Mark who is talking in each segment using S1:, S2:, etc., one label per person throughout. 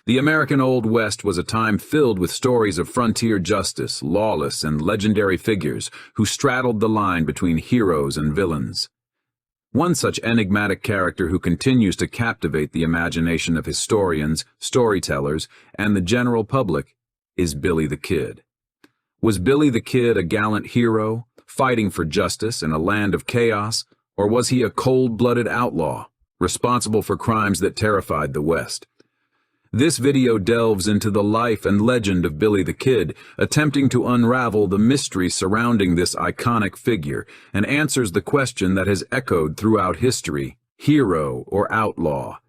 S1: The American Old West was a time filled with stories of frontier justice, lawless and legendary figures who straddled the line between heroes and villains. One such enigmatic character who continues to captivate the imagination of historians, storytellers, and the general public is Billy the Kid. Was Billy the Kid a gallant hero, fighting for justice in a land of chaos, or was he a cold-blooded outlaw, responsible for crimes that terrified the West? This video delves into the life and legend of Billy the Kid, attempting to unravel the mystery surrounding this iconic figure, and answers the question that has echoed throughout history: hero or outlaw?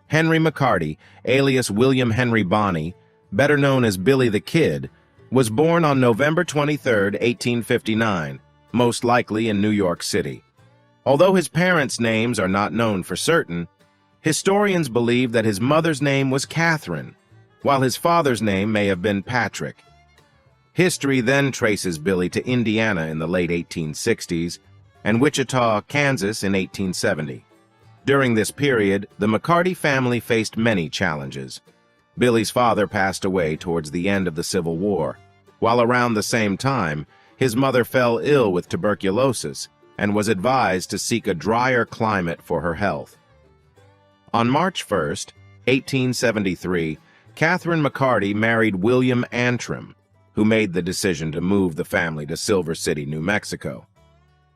S2: Henry McCarty, alias William Henry Bonney, better known as Billy the Kid, was born on November 23, 1859, most likely in New York City. Although his parents' names are not known for certain, historians believe that his mother's name was Catherine, while his father's name may have been Patrick. History then traces Billy to Indiana in the late 1860s and Wichita, Kansas in 1870. During this period, the McCarty family faced many challenges. Billy's father passed away towards the end of the Civil War, while around the same time, his mother fell ill with tuberculosis and was advised to seek a drier climate for her health. On March 1, 1873, Catherine McCarty married William Antrim, who made the decision to move the family to Silver City, New Mexico.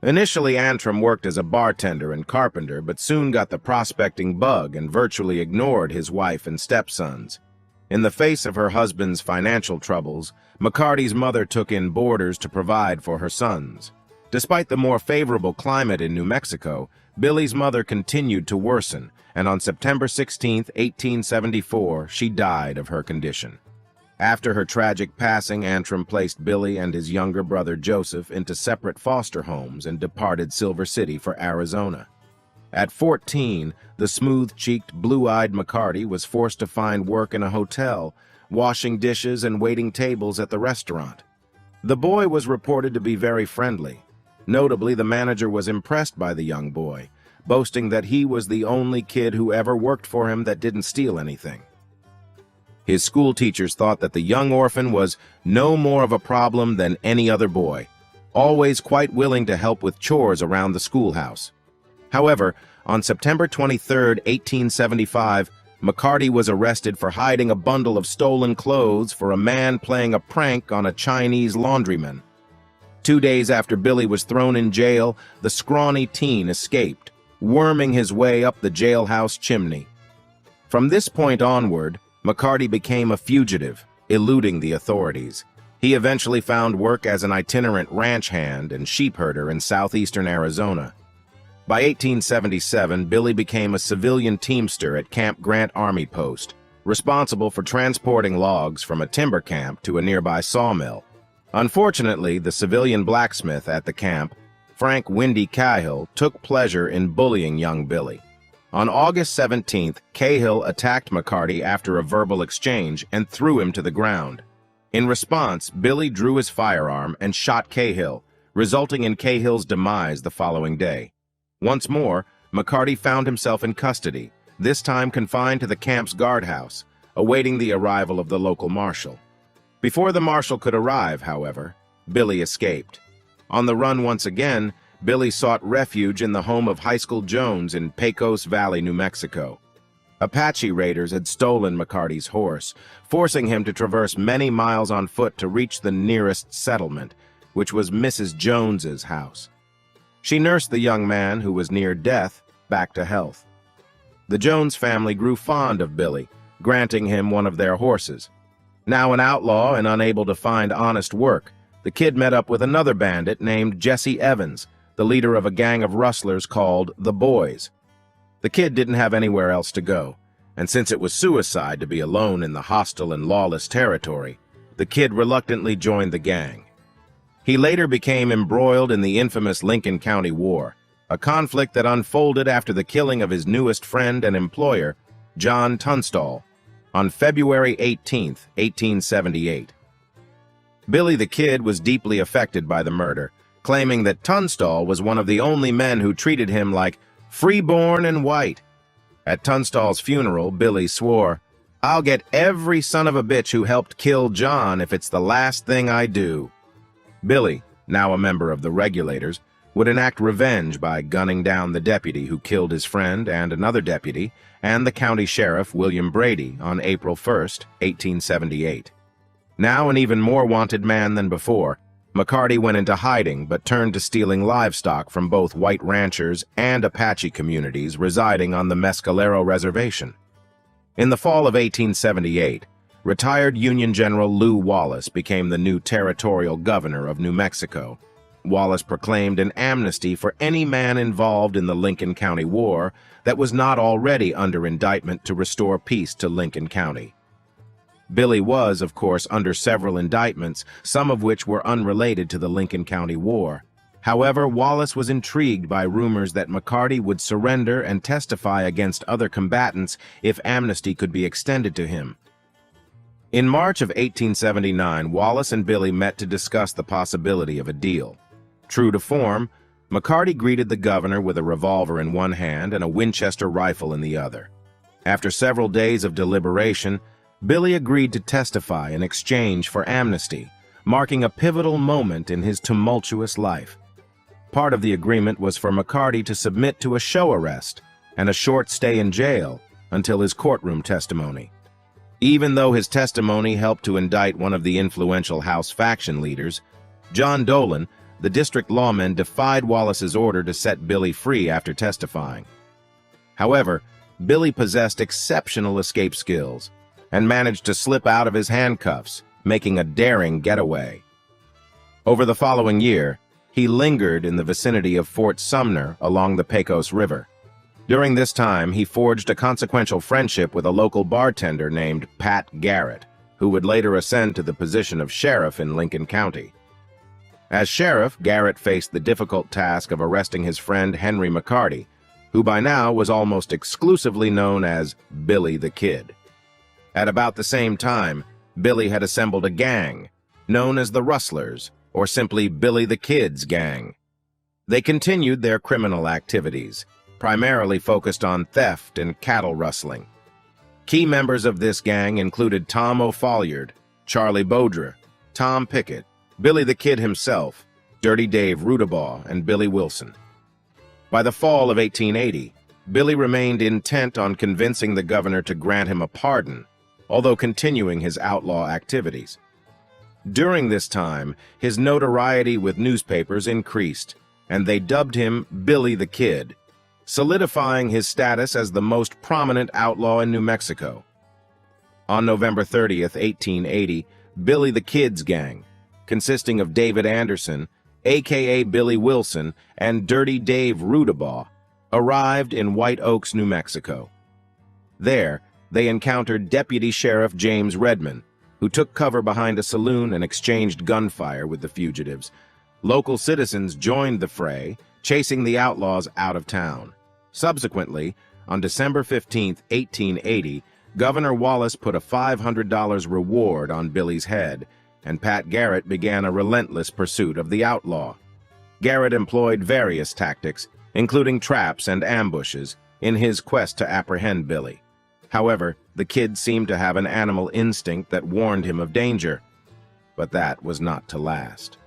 S2: Initially, Antrim worked as a bartender and carpenter, but soon got the prospecting bug and virtually ignored his wife and stepsons. In the face of her husband's financial troubles, McCarty's mother took in boarders to provide for her sons. Despite the more favorable climate in New Mexico, Billy's mother continued to worsen, and on September 16, 1874, she died of her condition. After her tragic passing, Antrim placed Billy and his younger brother Joseph into separate foster homes and departed Silver City for Arizona. At 14, the smooth-cheeked, blue-eyed McCarty was forced to find work in a hotel, washing dishes and waiting tables at the restaurant. The boy was reported to be very friendly. Notably, the manager was impressed by the young boy, boasting that he was the only kid who ever worked for him that didn't steal anything. His school teachers thought that the young orphan was no more of a problem than any other boy, always quite willing to help with chores around the schoolhouse. However, on September 23, 1875, McCarty was arrested for hiding a bundle of stolen clothes for a man playing a prank on a Chinese laundryman. 2 days after Billy was thrown in jail, the scrawny teen escaped, worming his way up the jailhouse chimney. From this point onward, McCarty became a fugitive, eluding the authorities. He eventually found work as an itinerant ranch hand and sheep herder in southeastern Arizona. By 1877, Billy became a civilian teamster at Camp Grant Army Post, responsible for transporting logs from a timber camp to a nearby sawmill. Unfortunately, the civilian blacksmith at the camp, Frank Windy Cahill, took pleasure in bullying young Billy. On August 17th, Cahill attacked McCarty after a verbal exchange and threw him to the ground. In response, Billy drew his firearm and shot Cahill, resulting in Cahill's demise the following day. Once more, McCarty found himself in custody, this time confined to the camp's guardhouse, awaiting the arrival of the local marshal. Before the marshal could arrive, however, Billy escaped. On the run once again, Billy sought refuge in the home of High School Jones in Pecos Valley, New Mexico. Apache raiders had stolen McCarty's horse, forcing him to traverse many miles on foot to reach the nearest settlement, which was Mrs. Jones's house. She nursed the young man, who was near death, back to health. The Jones family grew fond of Billy, granting him one of their horses. Now an outlaw and unable to find honest work, the kid met up with another bandit named Jesse Evans, the leader of a gang of rustlers called the Boys. The kid didn't have anywhere else to go, and since it was suicide to be alone in the hostile and lawless territory, the kid reluctantly joined the gang. He later became embroiled in the infamous Lincoln County War, a conflict that unfolded after the killing of his newest friend and employer, John Tunstall, on February 18, 1878. Billy the Kid was deeply affected by the murder, claiming that Tunstall was one of the only men who treated him like freeborn and white. At Tunstall's funeral, Billy swore, "I'll get every son of a bitch who helped kill John if it's the last thing I do." Billy, now a member of the Regulators, would enact revenge by gunning down the deputy who killed his friend and another deputy, and the county sheriff, William Brady, on April 1st, 1878. Now an even more wanted man than before, McCarty went into hiding but turned to stealing livestock from both white ranchers and Apache communities residing on the Mescalero Reservation. In the fall of 1878, retired Union General Lew Wallace became the new territorial governor of New Mexico. Wallace proclaimed an amnesty for any man involved in the Lincoln County War that was not already under indictment to restore peace to Lincoln County. Billy was, of course, under several indictments, some of which were unrelated to the Lincoln County War. However, Wallace was intrigued by rumors that McCarty would surrender and testify against other combatants if amnesty could be extended to him. In March of 1879, Wallace and Billy met to discuss the possibility of a deal. True to form, McCarty greeted the governor with a revolver in one hand and a Winchester rifle in the other. After several days of deliberation, Billy agreed to testify in exchange for amnesty, marking a pivotal moment in his tumultuous life. Part of the agreement was for McCarty to submit to a show arrest and a short stay in jail until his courtroom testimony. Even though his testimony helped to indict one of the influential House faction leaders, John Dolan, the district lawman defied Wallace's order to set Billy free after testifying. However, Billy possessed exceptional escape skills and managed to slip out of his handcuffs, making a daring getaway. Over the following year, he lingered in the vicinity of Fort Sumner along the Pecos River. During this time, he forged a consequential friendship with a local bartender named Pat Garrett, who would later ascend to the position of sheriff in Lincoln County. As sheriff, Garrett faced the difficult task of arresting his friend Henry McCarty, who by now was almost exclusively known as Billy the Kid. At about the same time, Billy had assembled a gang, known as the Rustlers, or simply Billy the Kid's gang. They continued their criminal activities, primarily focused on theft and cattle rustling. Key members of this gang included Tom O'Folliard, Charlie Baudre, Tom Pickett, Billy the Kid himself, Dirty Dave Rudabaugh, and Billy Wilson. By the fall of 1880, Billy remained intent on convincing the governor to grant him a pardon, although continuing his outlaw activities. During this time, his notoriety with newspapers increased, and they dubbed him Billy the Kid, solidifying his status as the most prominent outlaw in New Mexico. On November 30th, 1880, Billy the Kid's gang, consisting of David Anderson, a.k.a. Billy Wilson, and Dirty Dave Rudabaugh, arrived in White Oaks, New Mexico. There, they encountered Deputy Sheriff James Redman, who took cover behind a saloon and exchanged gunfire with the fugitives. Local citizens joined the fray, chasing the outlaws out of town. Subsequently, on December 15, 1880, Governor Wallace put a $500 reward on Billy's head, and Pat Garrett began a relentless pursuit of the outlaw. Garrett employed various tactics, including traps and ambushes, in his quest to apprehend Billy. However, the Kid seemed to have an animal instinct that warned him of danger, but that was not to last.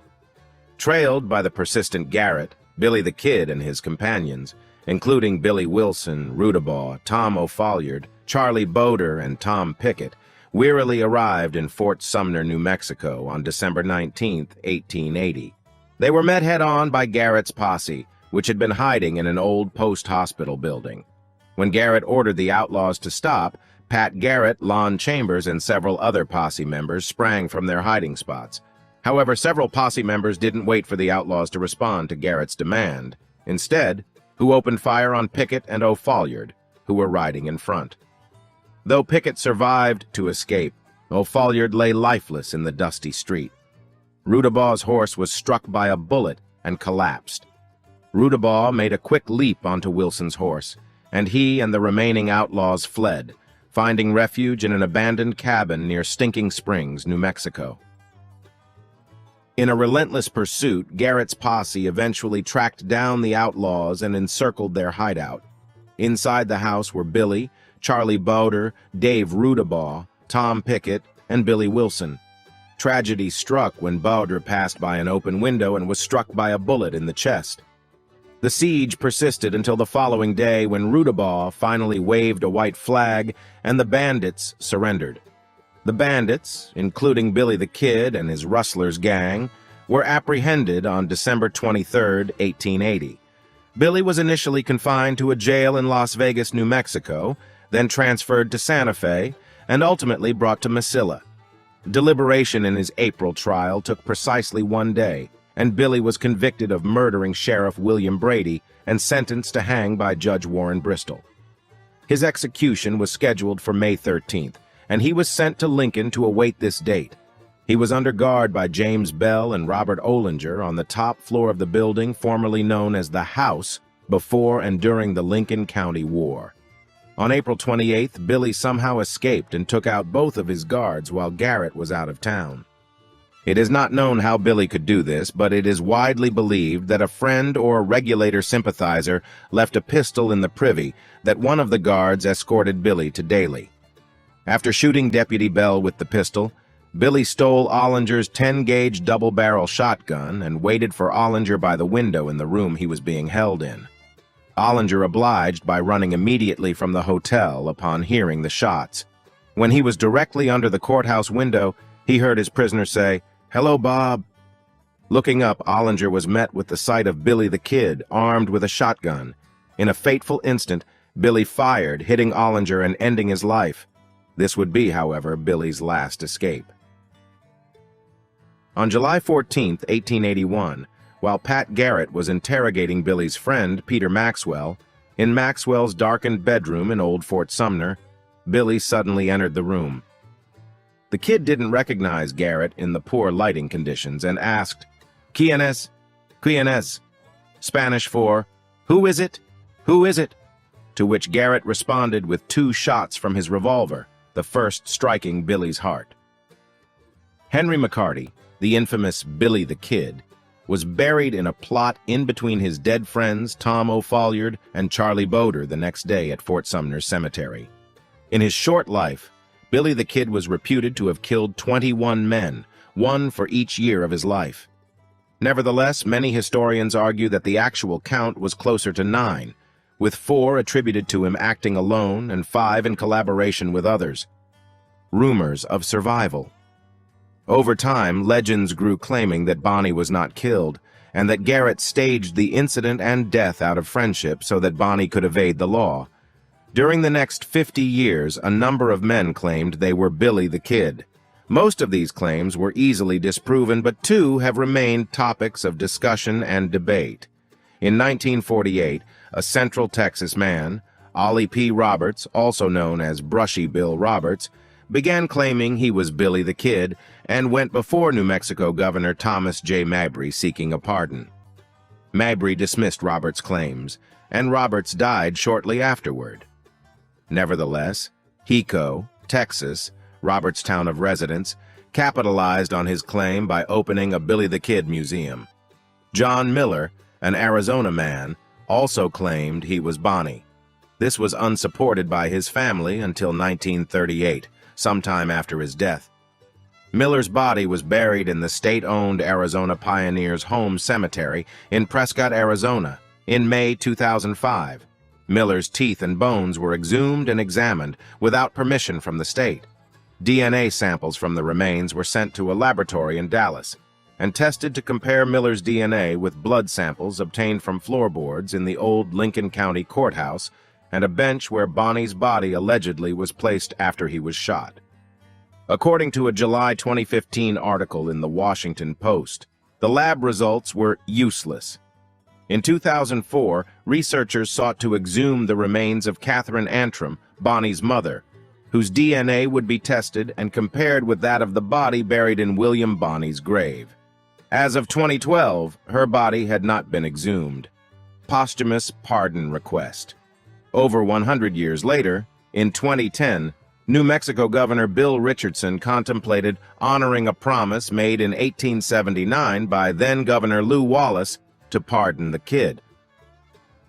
S2: Trailed by the persistent Garrett, Billy the Kid and his companions, including Billy Wilson, Rudabaugh, Tom O'Folliard, Charlie Baudre, and Tom Pickett, wearily arrived in Fort Sumner, New Mexico on December 19, 1880. They were met head-on by Garrett's posse, which had been hiding in an old post-hospital building. When Garrett ordered the outlaws to stop, Pat Garrett, Lon Chambers, and several other posse members sprang from their hiding spots. However, several posse members didn't wait for the outlaws to respond to Garrett's demand. Instead, who opened fire on Pickett and O'Folliard, who were riding in front. Though Pickett survived to escape, O'Folliard lay lifeless in the dusty street. Rudabaugh's horse was struck by a bullet and collapsed. Rudabaugh made a quick leap onto Wilson's horse, and he and the remaining outlaws fled, finding refuge in an abandoned cabin near Stinking Springs, New Mexico. In a relentless pursuit, Garrett's posse eventually tracked down the outlaws and encircled their hideout. Inside the house were Billy, Charlie Bowder, Dave Rudabaugh, Tom Pickett, and Billy Wilson. Tragedy struck when Bowder passed by an open window and was struck by a bullet in the chest. The siege persisted until the following day when Rudabaugh finally waved a white flag and the bandits surrendered. The bandits, including Billy the Kid and his Rustlers gang, were apprehended on December 23, 1880. Billy was initially confined to a jail in Las Vegas, New Mexico, then transferred to Santa Fe, and ultimately brought to Mesilla. Deliberation in his April trial took precisely 1 day, and Billy was convicted of murdering Sheriff William Brady and sentenced to hang by Judge Warren Bristol. His execution was scheduled for May 13th, and he was sent to Lincoln to await this date. He was under guard by James Bell and Robert Olinger on the top floor of the building formerly known as the House before and during the Lincoln County War. On April 28th, Billy somehow escaped and took out both of his guards while Garrett was out of town. It is not known how Billy could do this, but it is widely believed that a friend or regulator sympathizer left a pistol in the privy that one of the guards escorted Billy to daily. After shooting Deputy Bell with the pistol, Billy stole Ollinger's 10-gauge double-barrel shotgun and waited for Ollinger by the window in the room he was being held in. Ollinger obliged by running immediately from the hotel upon hearing the shots. When he was directly under the courthouse window, he heard his prisoner say, "Hello, Bob." Looking up, Ollinger was met with the sight of Billy the Kid, armed with a shotgun. In a fateful instant, Billy fired, hitting Ollinger and ending his life. This would be, however, Billy's last escape. On July 14, 1881, while Pat Garrett was interrogating Billy's friend, Peter Maxwell, in Maxwell's darkened bedroom in Old Fort Sumner, Billy suddenly entered the room. The kid didn't recognize Garrett in the poor lighting conditions and asked, "Quién es?" Spanish for, "Who is it? Who is it?" To which Garrett responded with 2 shots from his revolver, the first striking Billy's heart. Henry McCarty, the infamous Billy the Kid, was buried in a plot in between his dead friends Tom O'Folliard and Charlie Bowder the next day at Fort Sumner Cemetery. In his short life, Billy the Kid was reputed to have killed 21 men, 1 for each year of his life. Nevertheless, many historians argue that the actual count was closer to 9, with 4 attributed to him acting alone and 5 in collaboration with others. Rumors of survival. Over time, legends grew claiming that Bonnie was not killed, and that Garrett staged the incident and death out of friendship so that Bonnie could evade the law. During the next 50 years, a number of men claimed they were Billy the Kid. Most of these claims were easily disproven, but 2 have remained topics of discussion and debate. In 1948, a Central Texas man, Ollie P. Roberts, also known as Brushy Bill Roberts, began claiming he was Billy the Kid and went before New Mexico Governor Thomas J. Mabry seeking a pardon. Mabry dismissed Roberts' claims, and Roberts died shortly afterward. Nevertheless, Hico, Texas, Roberts' town of residence, capitalized on his claim by opening a Billy the Kid museum. John Miller, an Arizona man, also claimed he was Bonnie. This was unsupported by his family until 1938, sometime after his death. Miller's body was buried in the state-owned Arizona Pioneers Home Cemetery in Prescott, Arizona, in May 2005. Miller's teeth and bones were exhumed and examined without permission from the state. DNA samples from the remains were sent to a laboratory in Dallas and tested to compare Miller's DNA with blood samples obtained from floorboards in the old Lincoln County Courthouse and a bench where Bonnie's body allegedly was placed after he was shot. According to a July 2015 article in the Washington Post, the lab results were useless. In 2004, researchers sought to exhume the remains of Catherine Antrim, Bonnie's mother, whose DNA would be tested and compared with that of the body buried in William Bonnie's grave. As of 2012, her body had not been exhumed. Posthumous pardon request. Over 100 years later, in 2010, New Mexico Governor Bill Richardson contemplated honoring a promise made in 1879 by then-Governor Lew Wallace to pardon the kid.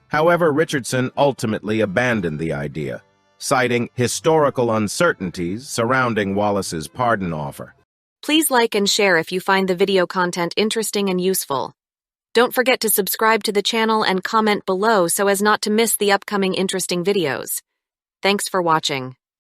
S2: However, Richardson ultimately abandoned the idea, citing historical uncertainties surrounding Wallace's pardon offer.
S3: Please like and share if you find the video content interesting and useful. Don't forget to subscribe to the channel and comment below so as not to miss the upcoming interesting videos. Thanks for watching.